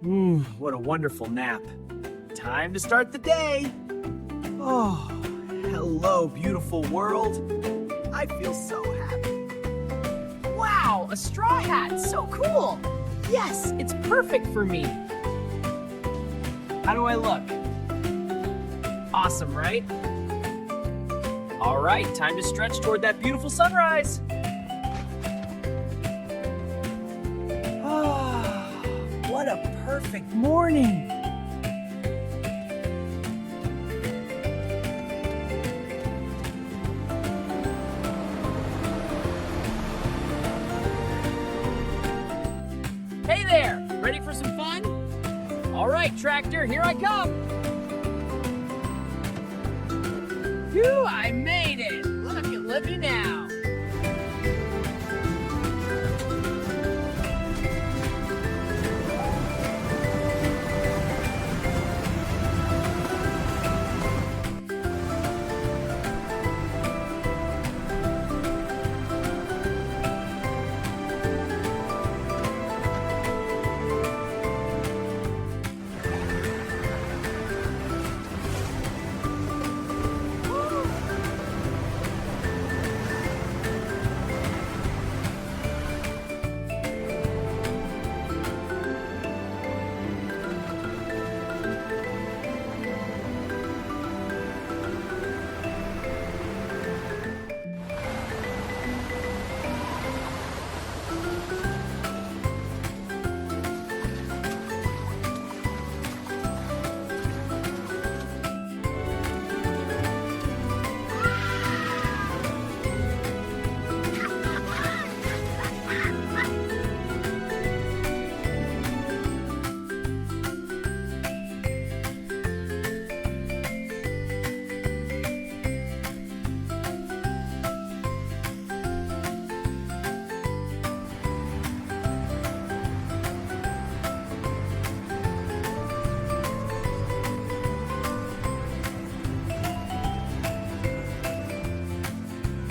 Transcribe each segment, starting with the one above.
What a wonderful nap. Time to start the day. Oh, hello, beautiful world. I feel so happy. Wow, a straw hat, so cool. Yes, it's perfect for me. How do I look? Awesome, right? All right, time to stretch toward that beautiful sunrise. Ah, what a perfect morning. Hey there, ready for some fun? All right, tractor, here I come. Phew, I made it. Look at Libby now.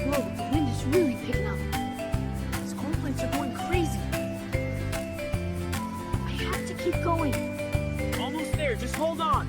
Whoa, the wind is really picking up. These cold plates are going crazy. I have to keep going. Almost there, just hold on.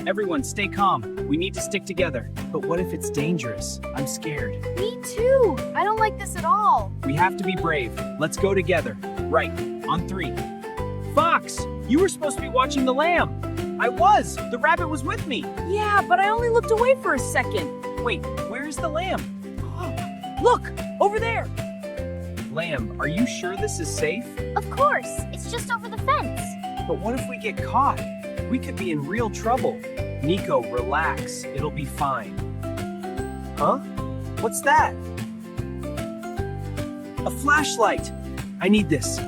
Everyone, stay calm. We need to stick together. But what if it's dangerous? I'm scared. Me too. I don't like this at all. We have to be brave. Let's go together. Right, on 3. Fox, you were supposed to be watching the lamb. I was. The rabbit was with me. Yeah, but I only looked away for a second. Wait, where's the lamb? Look, over there. Lamb, are you sure this is safe? Of course. It's just over the fence. But what if we get caught? We could be in real trouble. Nico, relax. It'll be fine. Huh? What's that? A flashlight. I need this.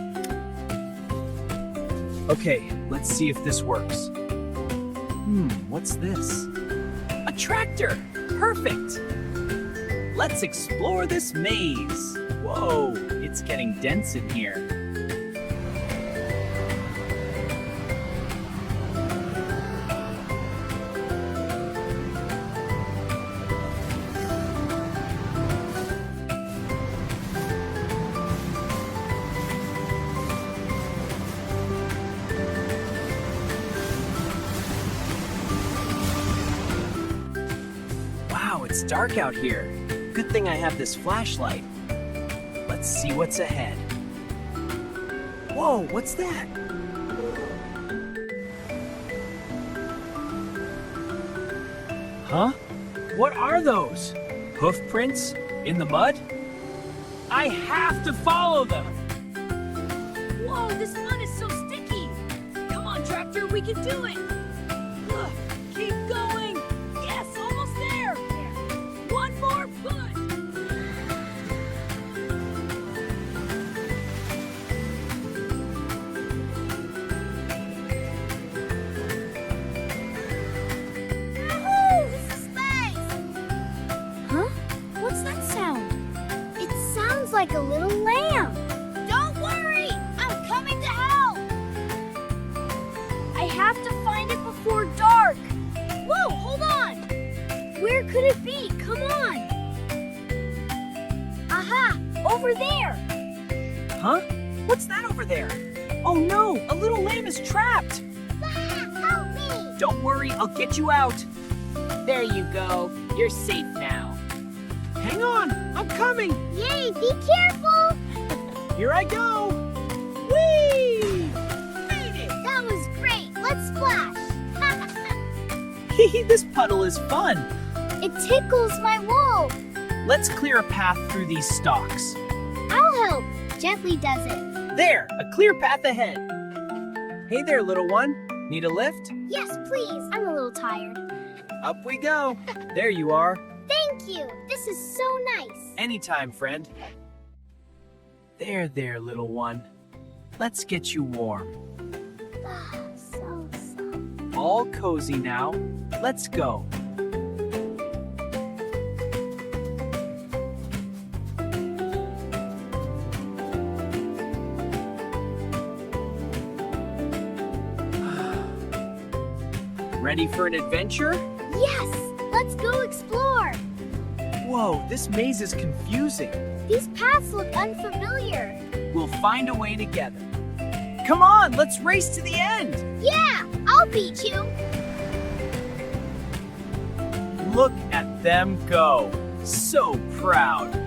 Okay, let's see if this works. What's this? A tractor. Perfect. Let's explore this maze. Whoa, it's getting dense in here. Wow, it's dark out here. Good thing I have this flashlight. Let's see what's ahead. Whoa, what's that? Huh? What are those? Hoof prints? In the mud? I have to follow them! Whoa, this mud is so sticky. Come on, tractor. tractor, we can do it! Ugh, keep going! Yes, almost there! One more push! Yahoo! This is nice! Huh? What's that sound? It sounds like a little lamb. Don't worry! I'm coming to help! I have to find it before dark. Whoa, hold on! Where could it be? Come on! Aha! Over there! Huh? What's that over there? Oh no, a little lamb is trapped. Help me! Don't worry, I'll get you out. There you go. You're safe now. Hang on, I'm coming. Yay, be careful! Here I go. Whee! Made it! That was great! Let's splash! Hee, this puddle is fun. It tickles my wool! Let's clear a path through these stalks. I'll help! Gently does it. There, a clear path ahead. Hey there, little one. Need a lift? Yes, please. I'm a little tired. Up we go. There you are. Thank you. This is so nice. Anytime, friend. There, little one. Let's get you warm. So soft. All cozy now. Let's go. Ready for an adventure? Yes! Let's go explore. Whoa, this maze is confusing. These paths look unfamiliar. We'll find a way together. Come on, let's race to the end. Yeah, I'll beat you. Look at them go. So proud.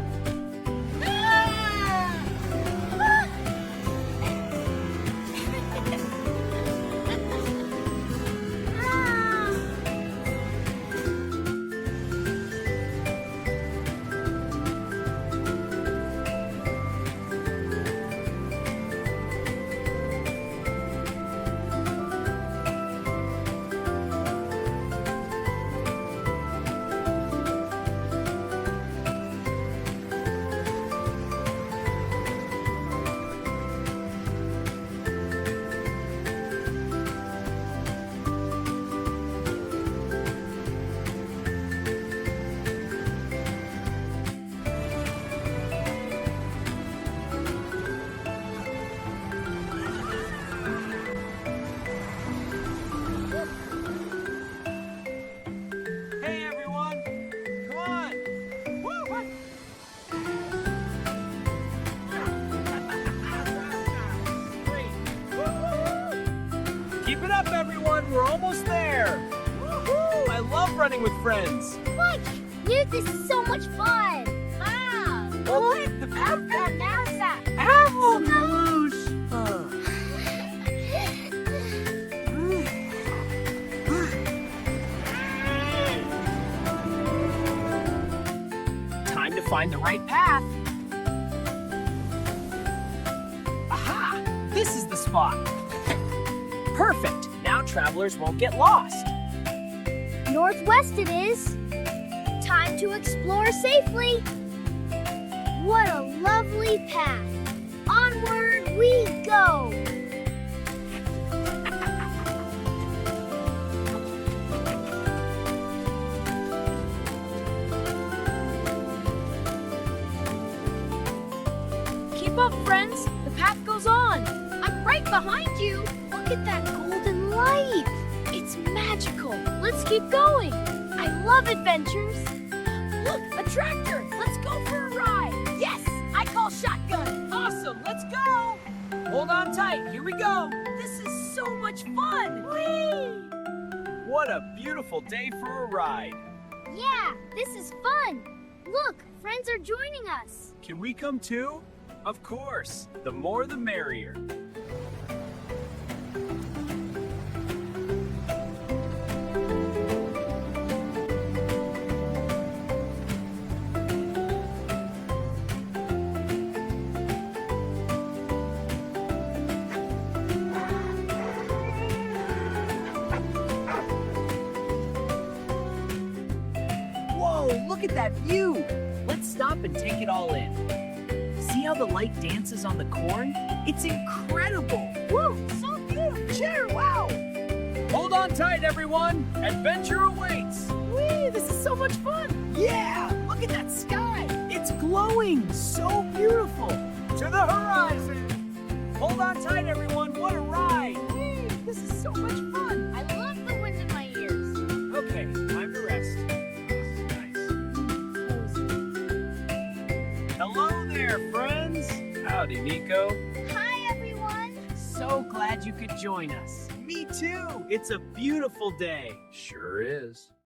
Hey everyone, come on. Woo! Keep it up, everyone. We're almost there. Woohoo! I love running with friends. Look, dude, this is so much fun. Ah, Oh, look, the backpack NASA. Apple Moosh. Time to find the right path. Aha! This is the spot. Perfect. Now travelers won't get lost. Northwest it is. Time to explore safely. What a lovely path. Onward we go. Keep up, friends. The path goes on. I'm right behind you. Look at that golden light. It's magical. Let's keep going. I love adventures. Look, a tractor. Let's go for a ride. Yes, I call shotgun. Awesome. Let's go. Hold on tight. Here we go. This is so much fun. Whee! What a beautiful day for a ride. Yeah, this is fun. Look, friends are joining us. Can we come too? Of course. The more the merrier. look at that view. Let's stop and take it all in. See how the light dances on the corn? It's incredible. Woo, so beautiful. Sure, wow. Hold on tight, everyone. Adventure awaits. Whee, this is so much fun. Yeah, look at that sky. It's glowing. So beautiful. To the horizon. Hold on tight, everyone. What a ride. Whee, this is so much fun. I love the wind in my ears. Okay, time to rest. Nice. Hello there, friends. Howdy, Nico. Hi, everyone. So glad you could join us. Me too. It's a beautiful day. Sure is.